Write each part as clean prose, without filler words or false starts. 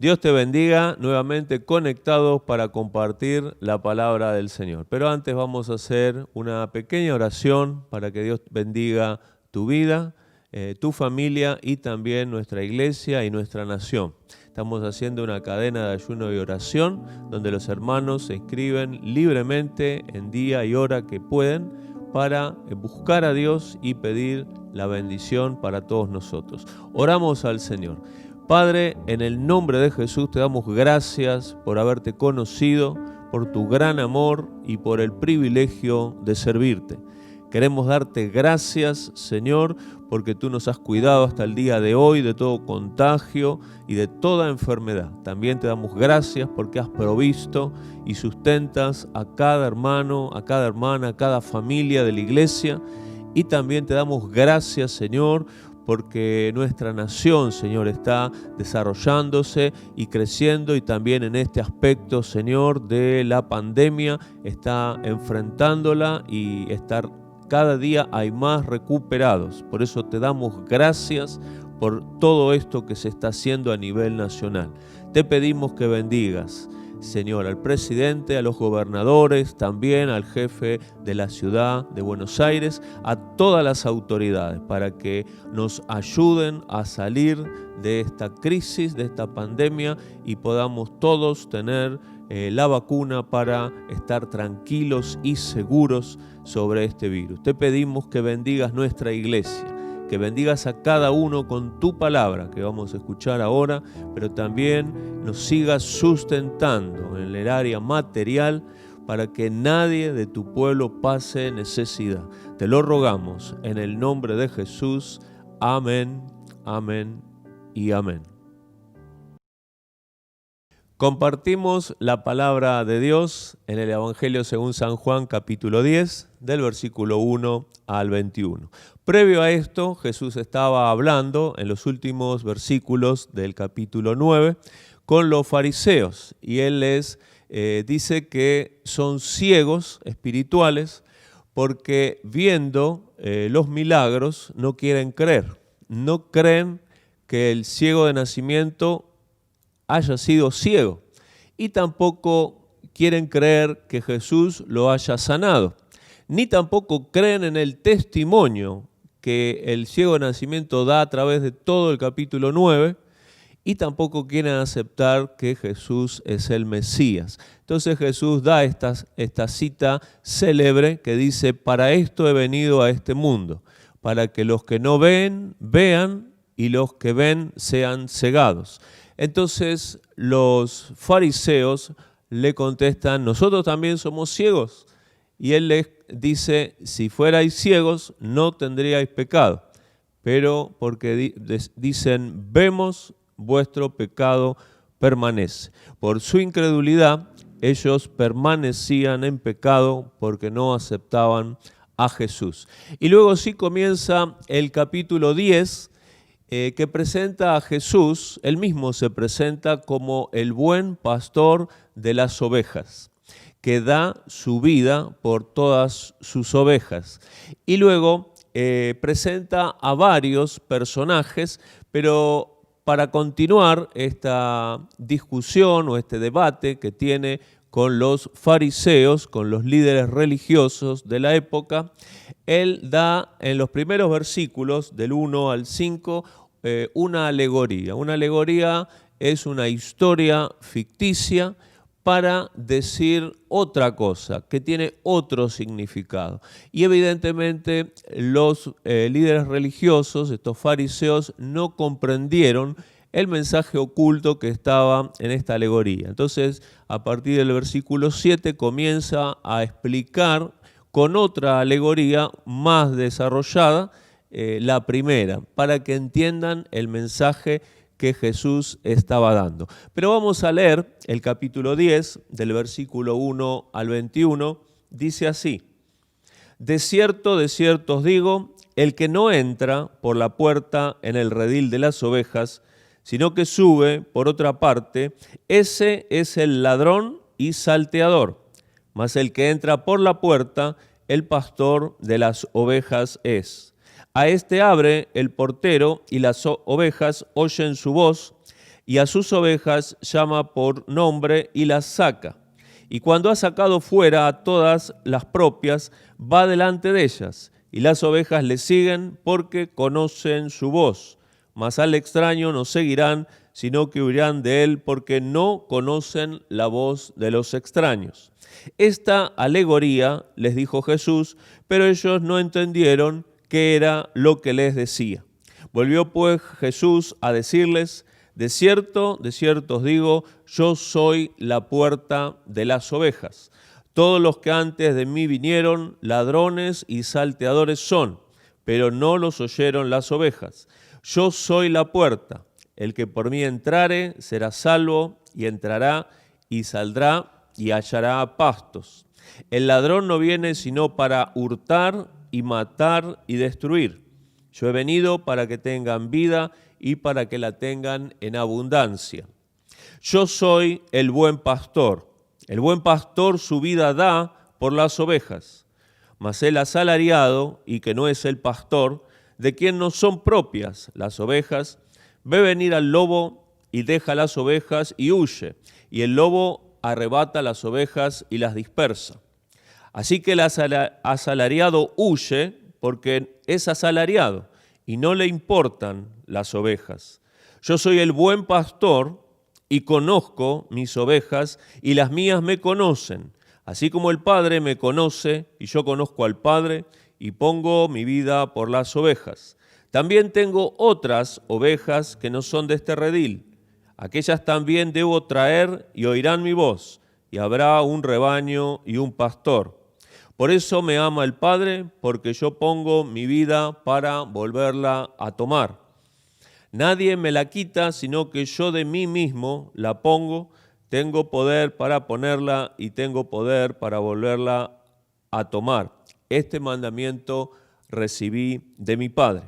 Dios te bendiga, nuevamente conectados para compartir la palabra del Señor. Pero antes vamos a hacer una pequeña oración para que Dios bendiga tu vida, tu familia y también nuestra iglesia y nuestra nación. Estamos haciendo una cadena de ayuno y oración donde los hermanos se inscriben libremente en día y hora que pueden para buscar a Dios y pedir la bendición para todos nosotros. Oramos al Señor. Padre, en el nombre de Jesús te damos gracias por haberte conocido, por tu gran amor y por el privilegio de servirte. Queremos darte gracias, Señor, porque tú nos has cuidado hasta el día de hoy de todo contagio y de toda enfermedad. También te damos gracias porque has provisto y sustentas a cada hermano, a cada hermana, a cada familia de la iglesia. Y también te damos gracias, Señor, porque nuestra nación, Señor, está desarrollándose y creciendo y también en este aspecto, Señor, de la pandemia, está enfrentándola y cada día hay más recuperados. Por eso te damos gracias por todo esto que se está haciendo a nivel nacional. Te pedimos que bendigas, Señor, al presidente, a los gobernadores, también al jefe de la ciudad de Buenos Aires, a todas las autoridades, para que nos ayuden a salir de esta crisis, de esta pandemia, y podamos todos tener la vacuna para estar tranquilos y seguros sobre este virus. Te pedimos que bendigas nuestra iglesia, que bendigas a cada uno con tu palabra que vamos a escuchar ahora, pero también nos sigas sustentando en el área material para que nadie de tu pueblo pase necesidad. Te lo rogamos en el nombre de Jesús. Amén, amén y amén. Compartimos la palabra de Dios en el Evangelio según San Juan, capítulo 10, del versículo 1 al 21. Previo a esto, Jesús estaba hablando en los últimos versículos del capítulo 9 con los fariseos, y Él les dice que son ciegos espirituales porque viendo los milagros no quieren creer. No creen que el ciego de nacimiento haya sido ciego, y tampoco quieren creer que Jesús lo haya sanado, ni tampoco creen en el testimonio que el ciego de nacimiento da a través de todo el capítulo 9, y tampoco quieren aceptar que Jesús es el Mesías. Entonces Jesús da esta cita célebre que dice: para esto he venido a este mundo, para que los que no ven, vean, y los que ven sean cegados. Entonces los fariseos le contestan: nosotros también somos ciegos. Y Él les dice: si fuerais ciegos no tendríais pecado, pero porque dicen vemos, vuestro pecado permanece. Por su incredulidad ellos permanecían en pecado porque no aceptaban a Jesús. Y luego sí comienza el capítulo 10, que presenta a Jesús. Él mismo se presenta como el buen pastor de las ovejas, que da su vida por todas sus ovejas. Y luego presenta a varios personajes, pero para continuar esta discusión o este debate que tiene con los fariseos, con los líderes religiosos de la época, Él da en los primeros versículos, del 1 al 5, una alegoría. Una alegoría es una historia ficticia para decir otra cosa, que tiene otro significado. Y evidentemente los líderes religiosos, estos fariseos, no comprendieron el mensaje oculto que estaba en esta alegoría. Entonces, a partir del versículo 7 comienza a explicar con otra alegoría más desarrollada la primera, para que entiendan el mensaje que Jesús estaba dando. Pero vamos a leer el capítulo 10, del versículo 1 al 21, dice así: de cierto os digo, el que no entra por la puerta en el redil de las ovejas, sino que sube por otra parte, ese es el ladrón y salteador. Mas el que entra por la puerta, el pastor de las ovejas es. A este abre el portero, y las ovejas oyen su voz, y a sus ovejas llama por nombre y las saca. Y cuando ha sacado fuera a todas las propias, va delante de ellas, y las ovejas le siguen porque conocen su voz. Mas al extraño no seguirán, sino que huirán de él porque no conocen la voz de los extraños. Esta alegoría les dijo Jesús, pero ellos no entendieron qué era lo que les decía. Volvió pues Jesús a decirles: de cierto os digo, yo soy la puerta de las ovejas. Todos los que antes de mí vinieron, ladrones y salteadores son, pero no los oyeron las ovejas. Yo soy la puerta. El que por mí entrare será salvo, y entrará y saldrá y hallará pastos. El ladrón no viene sino para hurtar y matar y destruir. Yo he venido para que tengan vida y para que la tengan en abundancia. Yo soy el buen pastor. El buen pastor su vida da por las ovejas. Mas el asalariado, y que no es el pastor, de quien no son propias las ovejas, ve venir al lobo y deja las ovejas y huye, y el lobo arrebata las ovejas y las dispersa. Así que el asalariado huye porque es asalariado y no le importan las ovejas. Yo soy el buen pastor y conozco mis ovejas y las mías me conocen, así como el Padre me conoce y yo conozco al Padre y pongo mi vida por las ovejas. También tengo otras ovejas que no son de este redil. Aquellas también debo traer y oirán mi voz, y habrá un rebaño y un pastor. Por eso me ama el Padre, porque yo pongo mi vida para volverla a tomar. Nadie me la quita, sino que yo de mí mismo la pongo. Tengo poder para ponerla y tengo poder para volverla a tomar. Este mandamiento recibí de mi Padre.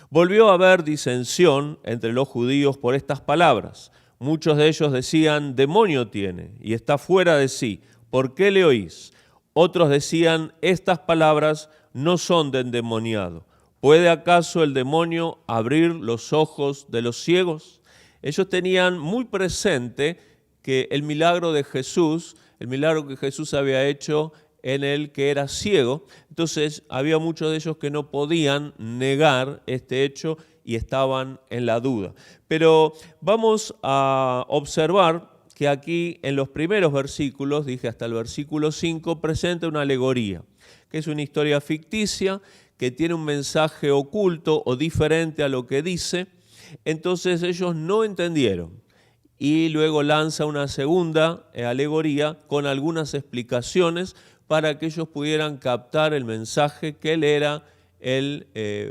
Volvió a haber disensión entre los judíos por estas palabras. Muchos de ellos decían: demonio tiene y está fuera de sí. ¿Por qué le oís? Otros decían: estas palabras no son de endemoniado. ¿Puede acaso el demonio abrir los ojos de los ciegos? Ellos tenían muy presente que el milagro de Jesús, el milagro que Jesús había hecho en el que era ciego, entonces había muchos de ellos que no podían negar este hecho y estaban en la duda. Pero vamos a observar que aquí en los primeros versículos, dije hasta el versículo 5, presenta una alegoría, que es una historia ficticia, que tiene un mensaje oculto o diferente a lo que dice. Entonces ellos no entendieron. Y luego lanza una segunda alegoría con algunas explicaciones para que ellos pudieran captar el mensaje que él era el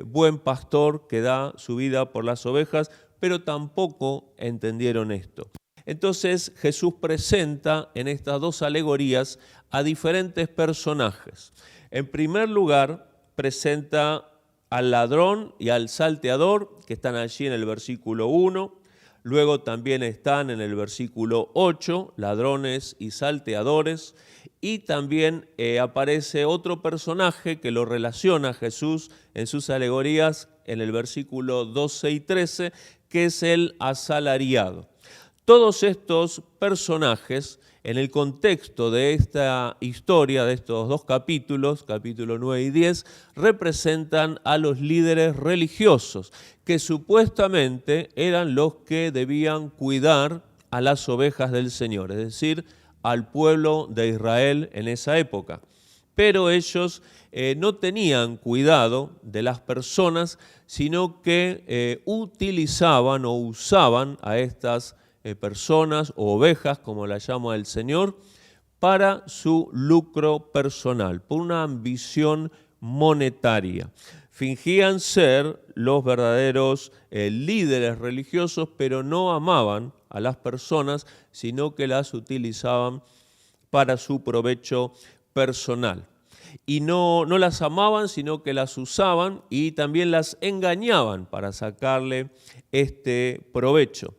buen pastor que da su vida por las ovejas, pero tampoco entendieron esto. Entonces Jesús presenta en estas dos alegorías a diferentes personajes. En primer lugar, presenta al ladrón y al salteador, que están allí en el versículo 1. Luego también están en el versículo 8, ladrones y salteadores. Y también aparece otro personaje que lo relaciona a Jesús en sus alegorías en el versículo 12 y 13, que es el asalariado. Todos estos personajes, en el contexto de esta historia, de estos dos capítulos, capítulo 9 y 10, representan a los líderes religiosos, que supuestamente eran los que debían cuidar a las ovejas del Señor, es decir, al pueblo de Israel en esa época. Pero ellos no tenían cuidado de las personas, sino que utilizaban o usaban a estas personas o ovejas, como la llama el Señor, para su lucro personal, por una ambición monetaria. Fingían ser los verdaderos líderes religiosos, pero no amaban a las personas, sino que las utilizaban para su provecho personal. Y no las amaban, sino que las usaban y también las engañaban para sacarle este provecho.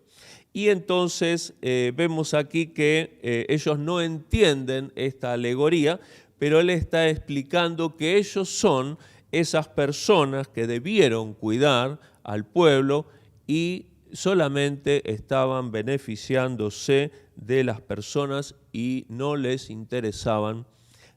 Y entonces vemos aquí que ellos no entienden esta alegoría, pero él está explicando que ellos son esas personas que debieron cuidar al pueblo y solamente estaban beneficiándose de las personas y no les interesaban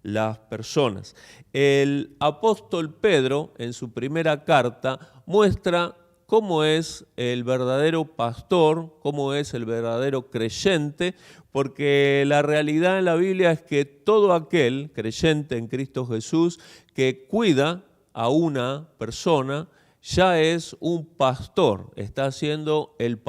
las personas. El apóstol Pedro, en su primera carta, muestra cómo es el verdadero pastor, cómo es el verdadero creyente, porque la realidad en la Biblia es que todo aquel creyente en Cristo Jesús que cuida a una persona ya es un pastor, está haciendo el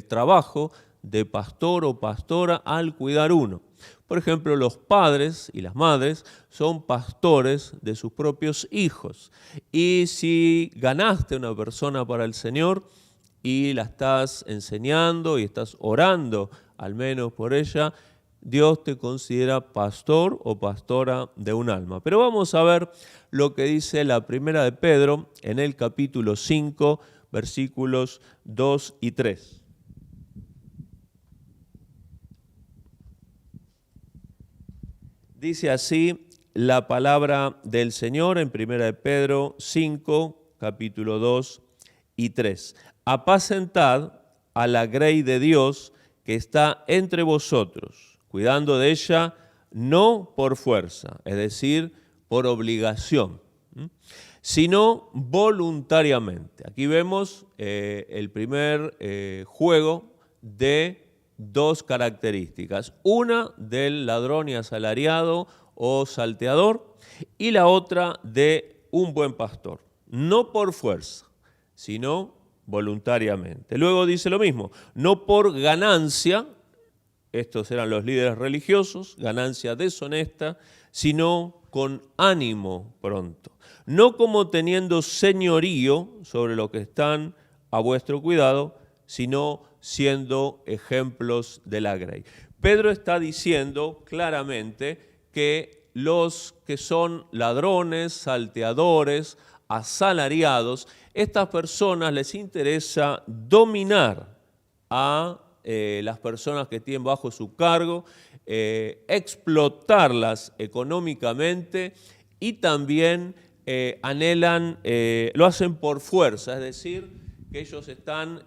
trabajo de pastor o pastora al cuidar uno. Por ejemplo, los padres y las madres son pastores de sus propios hijos. Y si ganaste una persona para el Señor y la estás enseñando y estás orando al menos por ella, Dios te considera pastor o pastora de un alma. Pero vamos a ver lo que dice la primera de Pedro en el capítulo 5, versículos 2 y 3. Dice así la palabra del Señor en 1 de Pedro 5, capítulo 2 y 3. Apacentad a la grey de Dios que está entre vosotros, cuidando de ella no por fuerza, es decir, por obligación, sino voluntariamente. Aquí vemos el primer juego de dos características, una del ladrón y asalariado o salteador y la otra de un buen pastor, no por fuerza, sino voluntariamente. Luego dice lo mismo, no por ganancia, estos eran los líderes religiosos, ganancia deshonesta, sino con ánimo pronto, no como teniendo señorío sobre lo que están a vuestro cuidado, sino siendo ejemplos de la grey. Pedro está diciendo claramente que los que son ladrones, salteadores, asalariados, estas personas les interesa dominar a las personas que tienen bajo su cargo, explotarlas económicamente y también anhelan, lo hacen por fuerza, es decir, que ellos están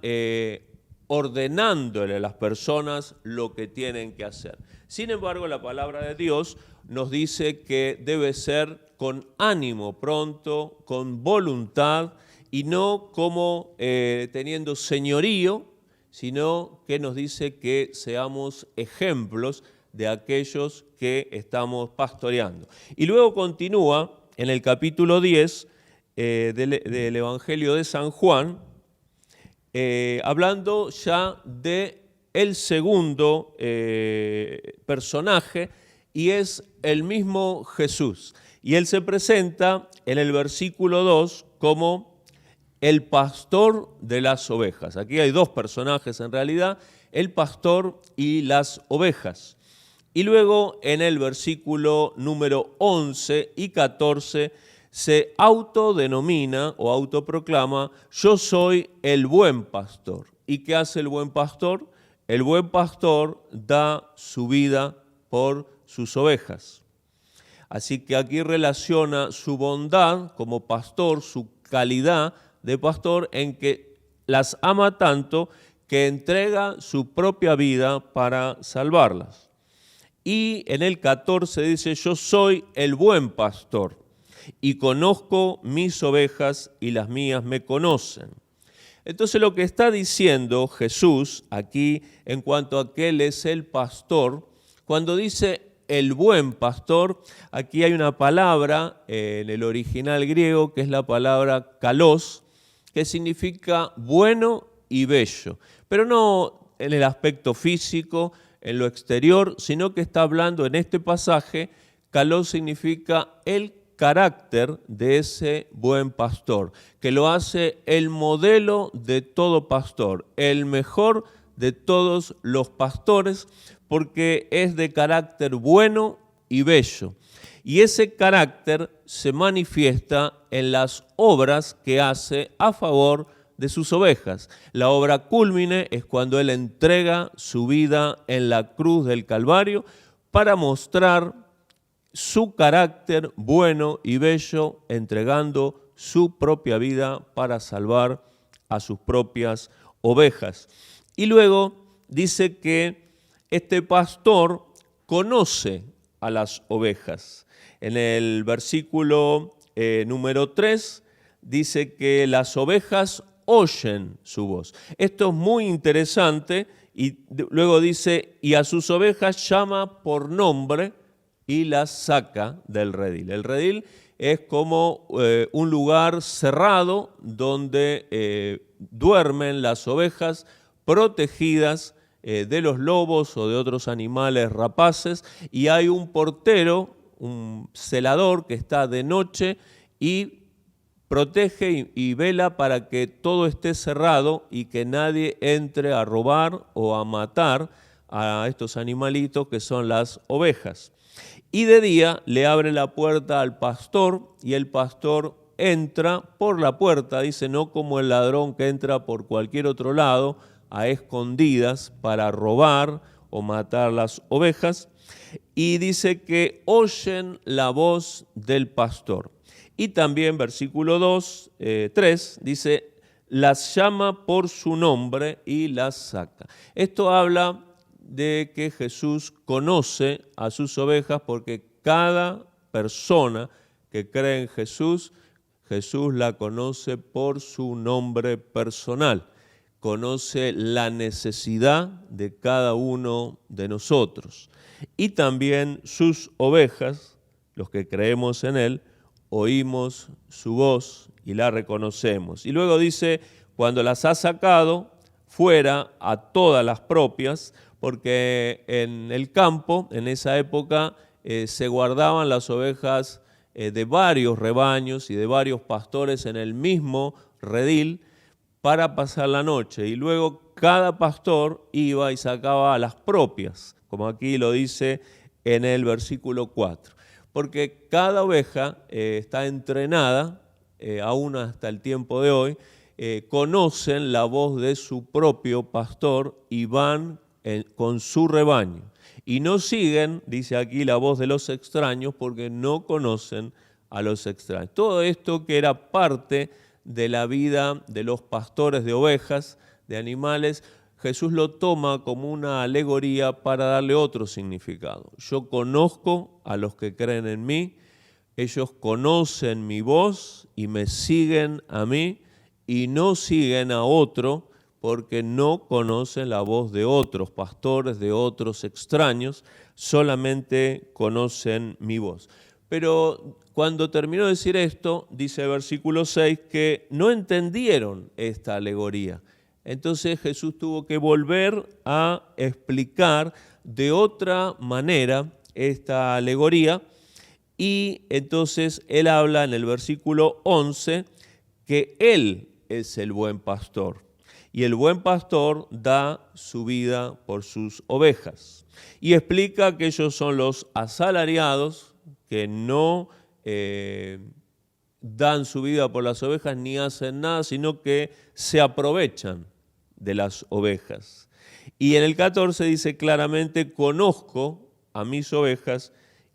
ordenándole a las personas lo que tienen que hacer. Sin embargo, la palabra de Dios nos dice que debe ser con ánimo pronto, con voluntad y no como teniendo señorío, sino que nos dice que seamos ejemplos de aquellos que estamos pastoreando. Y luego continúa en el capítulo 10 del Evangelio de San Juan, hablando ya de el segundo personaje, y es el mismo Jesús. Y él se presenta en el versículo 2 como el pastor de las ovejas. Aquí hay dos personajes en realidad, el pastor y las ovejas. Y luego en el versículo número 11 y 14 se autodenomina o autoproclama, yo soy el buen pastor. ¿Y qué hace el buen pastor? El buen pastor da su vida por sus ovejas. Así que aquí relaciona su bondad como pastor, su calidad de pastor, en que las ama tanto que entrega su propia vida para salvarlas. Y en el 14 dice, yo soy el buen pastor y conozco mis ovejas y las mías me conocen. Entonces lo que está diciendo Jesús aquí en cuanto a que Él es el pastor, cuando dice el buen pastor, aquí hay una palabra en el original griego que es la palabra kalos, que significa bueno y bello, pero no en el aspecto físico, en lo exterior, sino que está hablando en este pasaje, kalos significa el carácter de ese buen pastor, que lo hace el modelo de todo pastor, el mejor de todos los pastores, porque es de carácter bueno y bello. Y ese carácter se manifiesta en las obras que hace a favor de sus ovejas. La obra cúlmine es cuando Él entrega su vida en la cruz del Calvario para mostrar su carácter bueno y bello, entregando su propia vida para salvar a sus propias ovejas. Y luego dice que este pastor conoce a las ovejas. En el versículo número 3 dice que las ovejas oyen su voz. Esto es muy interesante y luego dice, y a sus ovejas llama por nombre y las saca del redil. El redil es como un lugar cerrado donde duermen las ovejas protegidas de los lobos o de otros animales rapaces, y hay un portero, un celador que está de noche y protege y vela para que todo esté cerrado y que nadie entre a robar o a matar a estos animalitos que son las ovejas. Y de día le abre la puerta al pastor y el pastor entra por la puerta, dice, no como el ladrón que entra por cualquier otro lado a escondidas para robar o matar las ovejas. Y dice que oyen la voz del pastor. Y también versículo 3 dice, las llama por su nombre y las saca. Esto habla de que Jesús conoce a sus ovejas, porque cada persona que cree en Jesús, Jesús la conoce por su nombre personal. Conoce la necesidad de cada uno de nosotros. Y también sus ovejas, los que creemos en Él, oímos su voz y la reconocemos. Y luego dice, cuando las ha sacado fuera a todas las propias, porque en el campo, en esa época, se guardaban las ovejas de varios rebaños y de varios pastores en el mismo redil para pasar la noche. Y luego cada pastor iba y sacaba a las propias, como aquí lo dice en el versículo 4. Porque cada oveja está entrenada, aún hasta el tiempo de hoy, conocen la voz de su propio pastor y van con su rebaño. Y no siguen, dice aquí, la voz de los extraños, porque no conocen a los extraños. Todo esto que era parte de la vida de los pastores de ovejas, de animales, Jesús lo toma como una alegoría para darle otro significado. Yo conozco a los que creen en mí, ellos conocen mi voz y me siguen a mí y no siguen a otro porque no conocen la voz de otros pastores, de otros extraños, solamente conocen mi voz. Pero cuando terminó de decir esto, dice el versículo 6 que no entendieron esta alegoría. Entonces Jesús tuvo que volver a explicar de otra manera esta alegoría, y entonces Él habla en el versículo 11 que Él es el buen pastor y el buen pastor da su vida por sus ovejas. Y explica que ellos son los asalariados que no dan su vida por las ovejas ni hacen nada, sino que se aprovechan de las ovejas. Y en el 14 dice claramente, conozco a mis ovejas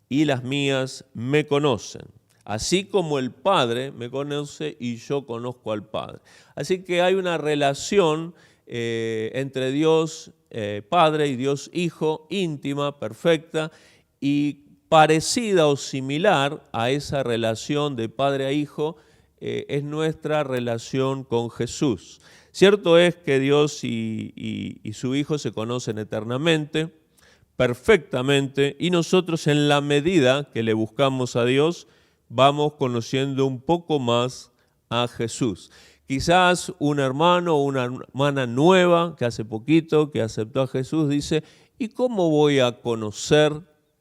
y las mías me conocen, así como el Padre me conoce y yo conozco al Padre. Así que hay una relación entre Dios Padre y Dios Hijo, íntima, perfecta y parecida o similar a esa relación de Padre a Hijo, es nuestra relación con Jesús. Cierto es que Dios y su Hijo se conocen eternamente, perfectamente, y nosotros en la medida que le buscamos a Dios, vamos conociendo un poco más a Jesús. Quizás un hermano o una hermana nueva que hace poquito que aceptó a Jesús dice, ¿y cómo voy a conocer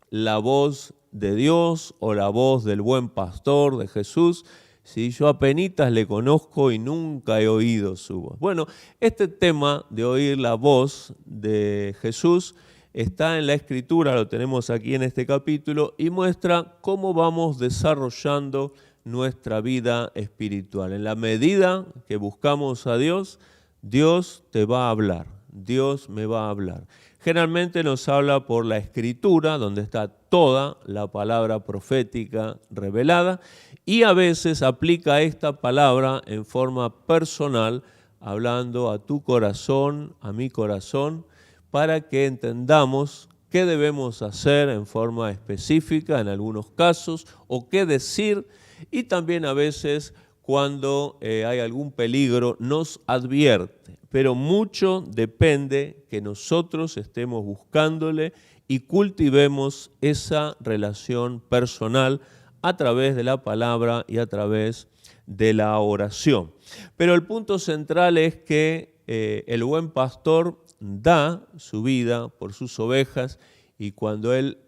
la voz de Dios o la voz del buen pastor de Jesús si yo apenitas le conozco y nunca he oído su voz? Bueno, este tema de oír la voz de Jesús está en la Escritura, lo tenemos aquí en este capítulo, y muestra cómo vamos desarrollando nuestra vida espiritual. En la medida que buscamos a Dios, Dios te va a hablar, Dios me va a hablar. Generalmente nos habla por la Escritura, donde está toda la palabra profética revelada, y a veces aplica esta palabra en forma personal hablando a tu corazón, a mi corazón, para que entendamos qué debemos hacer en forma específica en algunos casos, o qué decir, y también a veces cuando hay algún peligro nos advierte. Pero mucho depende que nosotros estemos buscándole y cultivemos esa relación personal a través de la palabra y a través de la oración. Pero el punto central es que el buen pastor da su vida por sus ovejas, y cuando él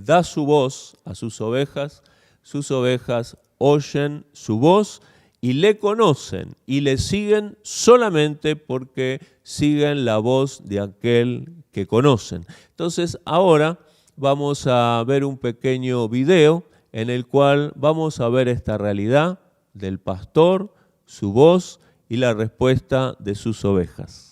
da su voz a sus ovejas oyen su voz y le conocen y le siguen solamente porque siguen la voz de aquel que conocen. Entonces ahora vamos a ver un pequeño video en el cual vamos a ver esta realidad del pastor, su voz y la respuesta de sus ovejas.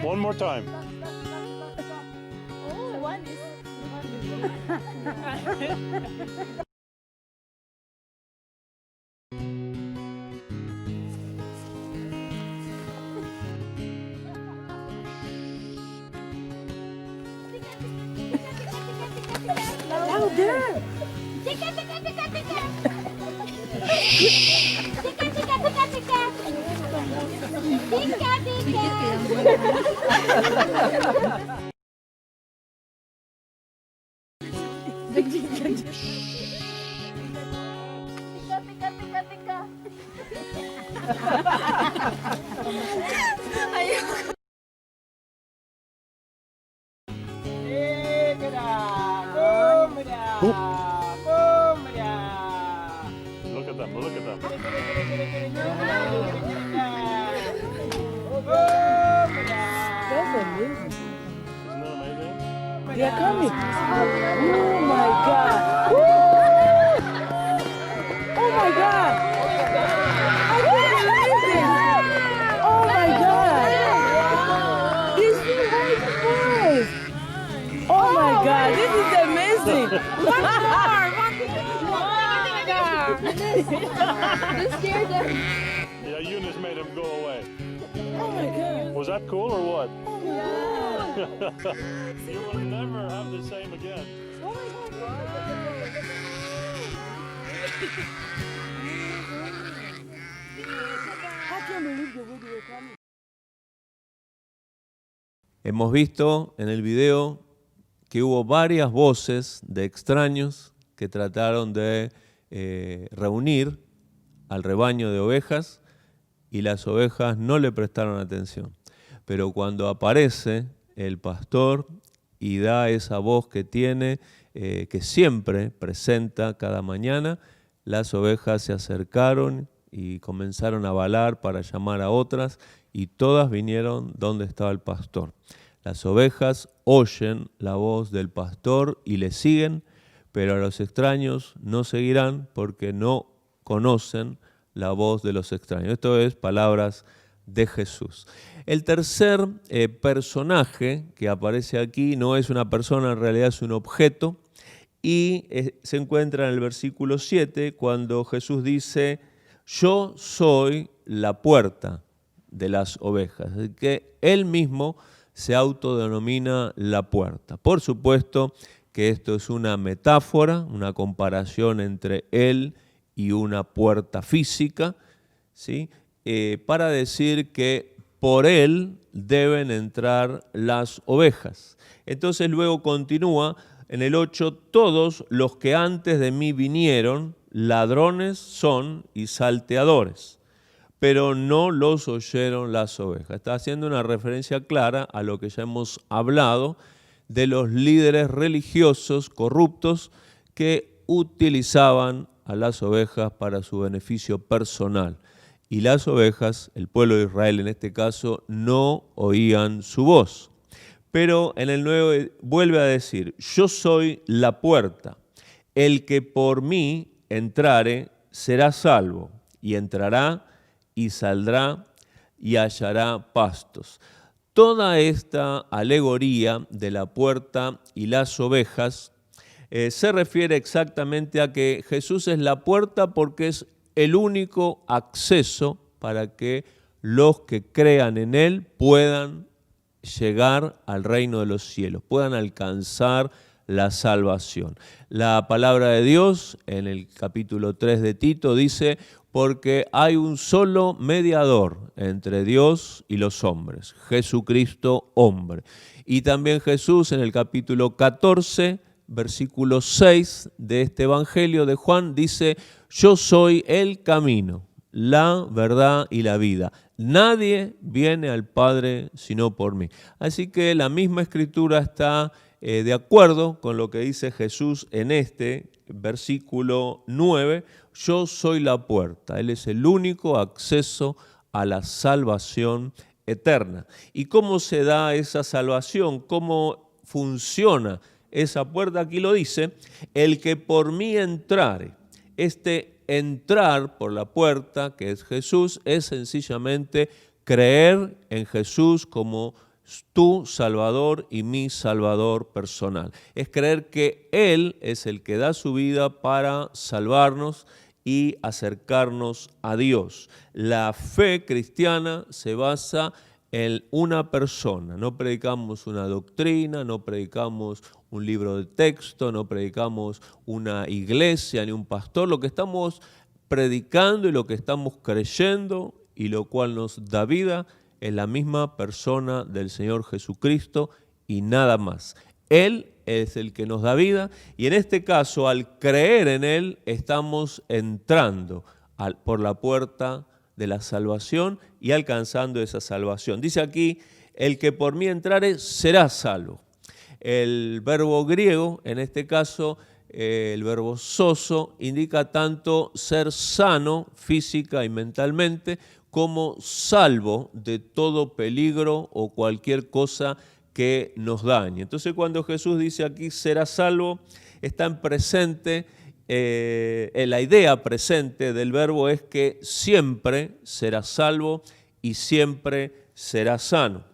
One more time. Oh, one is. Louder! Tika, tika, tika, tika! Tika, tika, tika, tika! Tika, tika! Tika, tika, tika! Ayoko. Look at them, look at them. That's amazing. Isn't that amazing? They are coming. Oh my God. Woo! Oh my God. I can't believe this. Oh my God. These two white boys. Oh my God. This is amazing. One more! This scared them. Yeah, Eunice made them go away. Oh my God. Was that cool or what? Oh my God. You will never have the same again. Oh my God. I can't believe the way they were coming. Hemos visto en el video que hubo varias voces de extraños que trataron de reunir al rebaño de ovejas, y las ovejas no le prestaron atención. Pero cuando aparece el pastor y da esa voz que tiene, que siempre presenta cada mañana, las ovejas se acercaron y comenzaron a balar para llamar a otras, y todas vinieron donde estaba el pastor. Las ovejas oyen la voz del pastor y le siguen, pero a los extraños no seguirán porque no conocen la voz de los extraños. Esto es palabras de Jesús. El tercer personaje que aparece aquí no es una persona, en realidad es un objeto, y se encuentra en el versículo 7 cuando Jesús dice: yo soy la puerta de las ovejas. Así que Él mismo se autodenomina la puerta. Por supuesto que esto es una metáfora, una comparación entre Él y una puerta física, ¿sí? Para decir que por Él deben entrar las ovejas. Entonces luego continúa en el 8, todos los que antes de mí vinieron, ladrones son y salteadores, pero no los oyeron las ovejas. Está haciendo una referencia clara a lo que ya hemos hablado de los líderes religiosos corruptos que utilizaban a las ovejas para su beneficio personal. Y las ovejas, el pueblo de Israel en este caso, no oían su voz. Pero en el 9 vuelve a decir, yo soy la puerta, el que por mí entrare será salvo, y entrará y saldrá y hallará pastos. Toda esta alegoría de la puerta y las ovejas se refiere exactamente a que Jesús es la puerta porque es el único acceso para que los que crean en Él puedan llegar al reino de los cielos, puedan alcanzar la salvación. La palabra de Dios en el capítulo 3 de Tito dice, porque hay un solo mediador entre Dios y los hombres, Jesucristo hombre. Y también Jesús en el capítulo 14, versículo 6 de este Evangelio de Juan dice, yo soy el camino, la verdad y la vida. Nadie viene al Padre sino por mí. Así que la misma Escritura está de acuerdo con lo que dice Jesús en este versículo 9, yo soy la puerta. Él es el único acceso a la salvación eterna. ¿Y cómo se da esa salvación? ¿Cómo funciona esa puerta? Aquí lo dice, el que por mí entrare. Este entrar por la puerta, que es Jesús, es sencillamente creer en Jesús como tu Salvador y mi Salvador personal. Es creer que Él es el que da su vida para salvarnos y acercarnos a Dios. La fe cristiana se basa en una persona. No predicamos una doctrina, no predicamos un libro de texto, no predicamos una iglesia ni un pastor. Lo que estamos predicando y lo que estamos creyendo y lo cual nos da vida es la misma persona del Señor Jesucristo y nada más. Él es el que nos da vida y en este caso al creer en Él estamos entrando por la puerta de la salvación y alcanzando esa salvación. Dice aquí, el que por mí entrare será salvo. El verbo griego, en este caso el verbo sozo, indica tanto ser sano física y mentalmente como salvo de todo peligro o cualquier cosa que nos dañe. Entonces cuando Jesús dice aquí será salvo, está en presente, la idea presente del verbo es que siempre será salvo y siempre será sano.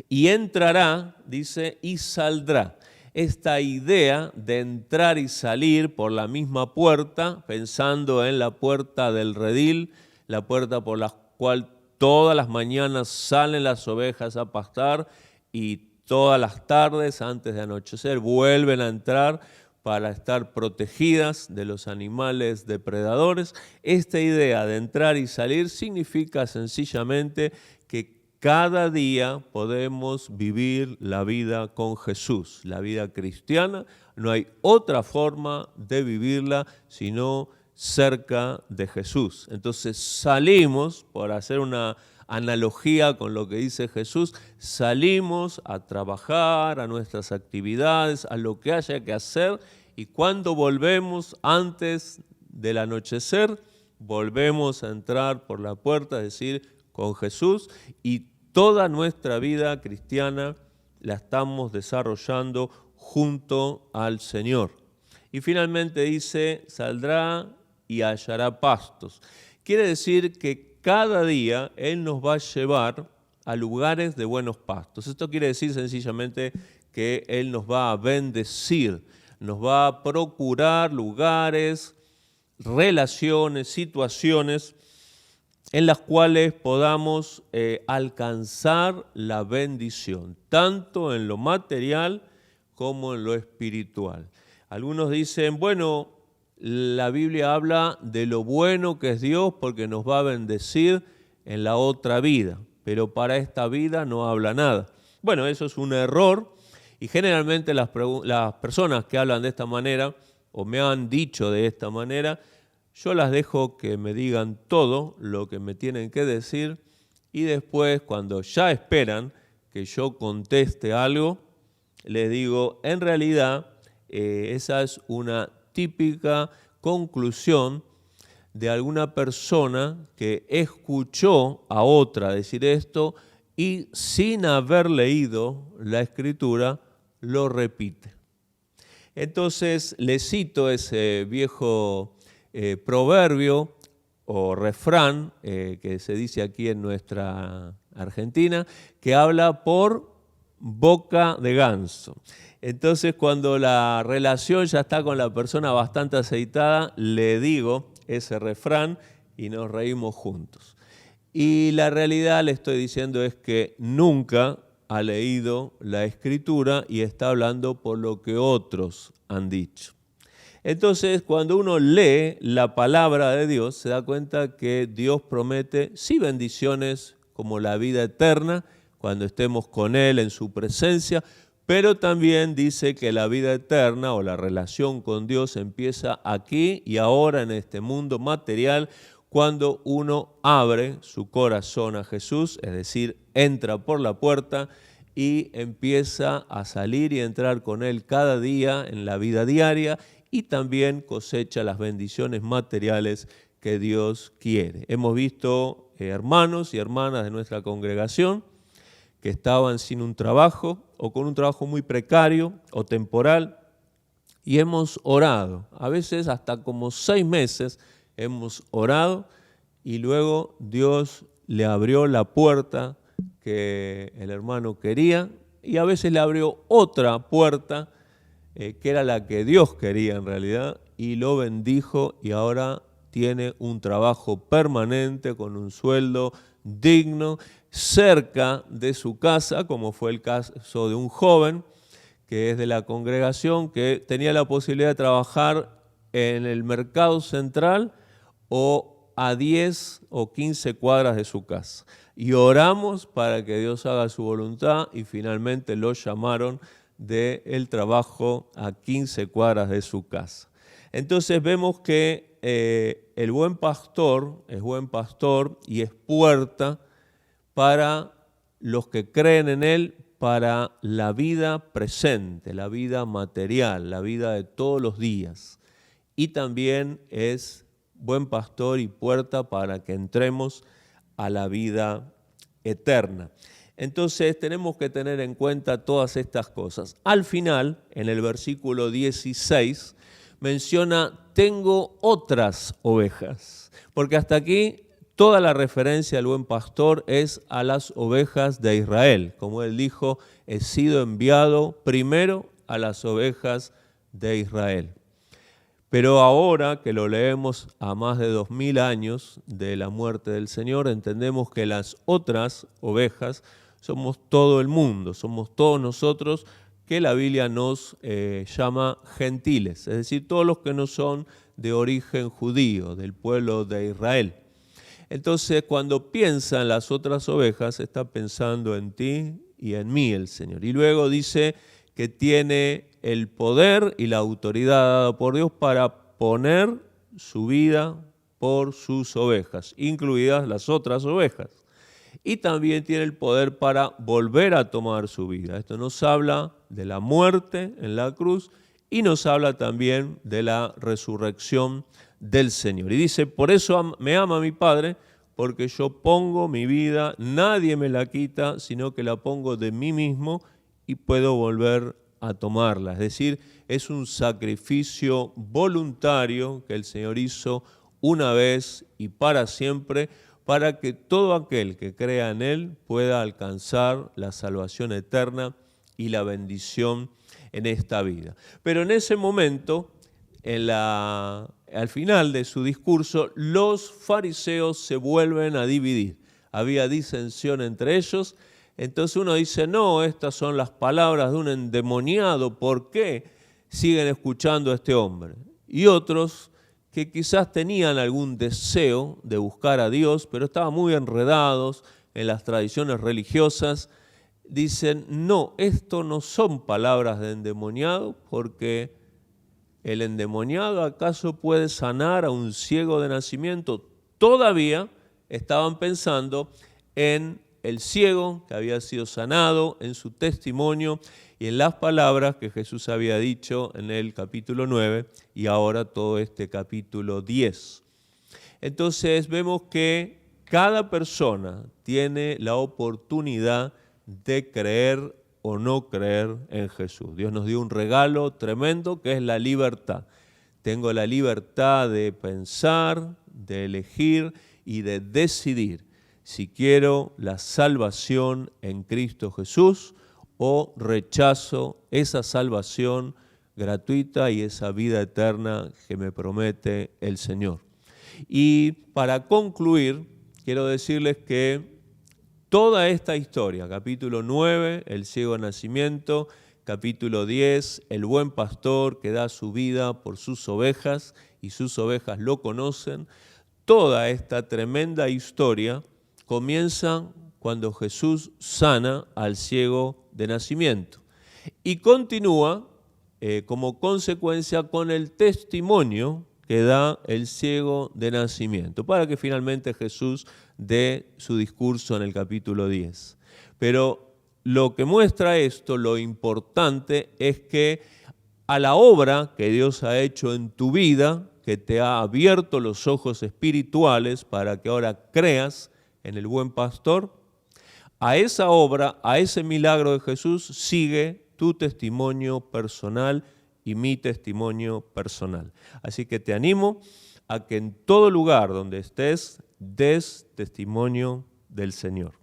Y entrará, dice, y saldrá. Esta idea de entrar y salir por la misma puerta, pensando en la puerta del redil, la puerta por la cual todas las mañanas salen las ovejas a pastar y todas las tardes antes de anochecer vuelven a entrar para estar protegidas de los animales depredadores. Esta idea de entrar y salir significa sencillamente que cada día podemos vivir la vida con Jesús, la vida cristiana. No hay otra forma de vivirla sino cerca de Jesús. Entonces salimos, por hacer una analogía con lo que dice Jesús, salimos a trabajar, a nuestras actividades, a lo que haya que hacer, y cuando volvemos antes del anochecer, volvemos a entrar por la puerta, es decir, con Jesús, y toda nuestra vida cristiana la estamos desarrollando junto al Señor. Y finalmente dice, saldrá y hallará pastos. Quiere decir que cada día Él nos va a llevar a lugares de buenos pastos. Esto quiere decir sencillamente que Él nos va a bendecir, nos va a procurar lugares, relaciones, situaciones en las cuales podamos alcanzar la bendición, tanto en lo material como en lo espiritual. Algunos dicen, bueno, la Biblia habla de lo bueno que es Dios porque nos va a bendecir en la otra vida, pero para esta vida no habla nada. Bueno, eso es un error y generalmente las personas que hablan de esta manera o me han dicho de esta manera, yo las dejo que me digan todo lo que me tienen que decir y después cuando ya esperan que yo conteste algo, les digo, en realidad esa es una típica conclusión de alguna persona que escuchó a otra decir esto y sin haber leído la Escritura lo repite. Entonces le cito ese viejo proverbio o refrán que se dice aquí en nuestra Argentina, que habla por boca de ganso. Entonces, cuando la relación ya está con la persona bastante aceitada, le digo ese refrán y nos reímos juntos. Y la realidad, le estoy diciendo, es que nunca ha leído la Escritura y está hablando por lo que otros han dicho. Entonces, cuando uno lee la palabra de Dios, se da cuenta que Dios promete sí bendiciones como la vida eterna, cuando estemos con Él en su presencia, pero también dice que la vida eterna o la relación con Dios empieza aquí y ahora en este mundo material, cuando uno abre su corazón a Jesús, es decir, entra por la puerta y empieza a salir y entrar con Él cada día en la vida diaria y también cosecha las bendiciones materiales que Dios quiere. Hemos visto hermanos y hermanas de nuestra congregación que estaban sin un trabajo o con un trabajo muy precario o temporal y hemos orado, a veces hasta como 6 meses hemos orado y luego Dios le abrió la puerta que el hermano quería y a veces le abrió otra puerta que era la que Dios quería en realidad y lo bendijo y ahora tiene un trabajo permanente con un sueldo digno cerca de su casa, como fue el caso de un joven que es de la congregación que tenía la posibilidad de trabajar en el mercado central o a 10 o 15 cuadras de su casa. Y oramos para que Dios haga su voluntad y finalmente lo llamaron del trabajo a 15 cuadras de su casa. Entonces vemos que el buen pastor es buen pastor y es puerta para los que creen en Él, para la vida presente, la vida material, la vida de todos los días. Y también es buen pastor y puerta para que entremos a la vida eterna. Entonces tenemos que tener en cuenta todas estas cosas. Al final, en el versículo 16, menciona, tengo otras ovejas, porque hasta aquí toda la referencia al buen pastor es a las ovejas de Israel. Como él dijo, he sido enviado primero a las ovejas de Israel. Pero ahora que lo leemos a más de 2000 años de la muerte del Señor, entendemos que las otras ovejas somos todo el mundo, somos todos nosotros que la Biblia nos llama gentiles, es decir, todos los que no son de origen judío, del pueblo de Israel. Entonces, cuando piensa en las otras ovejas, está pensando en ti y en mí el Señor. Y luego dice que tiene el poder y la autoridad dada por Dios para poner su vida por sus ovejas, incluidas las otras ovejas. Y también tiene el poder para volver a tomar su vida. Esto nos habla de la muerte en la cruz y nos habla también de la resurrección del Señor. Y dice, por eso me ama mi Padre, porque yo pongo mi vida, nadie me la quita, sino que la pongo de mí mismo y puedo volver a tomarla. Es decir, es un sacrificio voluntario que el Señor hizo una vez y para siempre, para que todo aquel que crea en Él pueda alcanzar la salvación eterna y la bendición en esta vida. Pero en ese momento, al final de su discurso, los fariseos se vuelven a dividir. Había disensión entre ellos. Entonces uno dice, no, estas son las palabras de un endemoniado, ¿por qué siguen escuchando a este hombre? Y otros que quizás tenían algún deseo de buscar a Dios, pero estaban muy enredados en las tradiciones religiosas, dicen, no, esto no son palabras de endemoniado, porque el endemoniado acaso puede sanar a un ciego de nacimiento. Todavía estaban pensando en el ciego que había sido sanado, en su testimonio y en las palabras que Jesús había dicho en el capítulo 9 y ahora todo este capítulo 10. Entonces vemos que cada persona tiene la oportunidad de creer o no creer en Jesús. Dios nos dio un regalo tremendo que es la libertad. Tengo la libertad de pensar, de elegir y de decidir si quiero la salvación en Cristo Jesús o rechazo esa salvación gratuita y esa vida eterna que me promete el Señor. Y para concluir, quiero decirles que toda esta historia, capítulo 9, el ciego de nacimiento, capítulo 10, el buen pastor que da su vida por sus ovejas y sus ovejas lo conocen, toda esta tremenda historia comienza cuando Jesús sana al ciego de nacimiento y continúa como consecuencia con el testimonio que da el ciego de nacimiento, para que finalmente Jesús dé su discurso en el capítulo 10. Pero lo que muestra esto, lo importante, es que a la obra que Dios ha hecho en tu vida, que te ha abierto los ojos espirituales para que ahora creas en el buen pastor, a esa obra, a ese milagro de Jesús, sigue tu testimonio personal y mi testimonio personal. Así que te animo a que en todo lugar donde estés, des testimonio del Señor.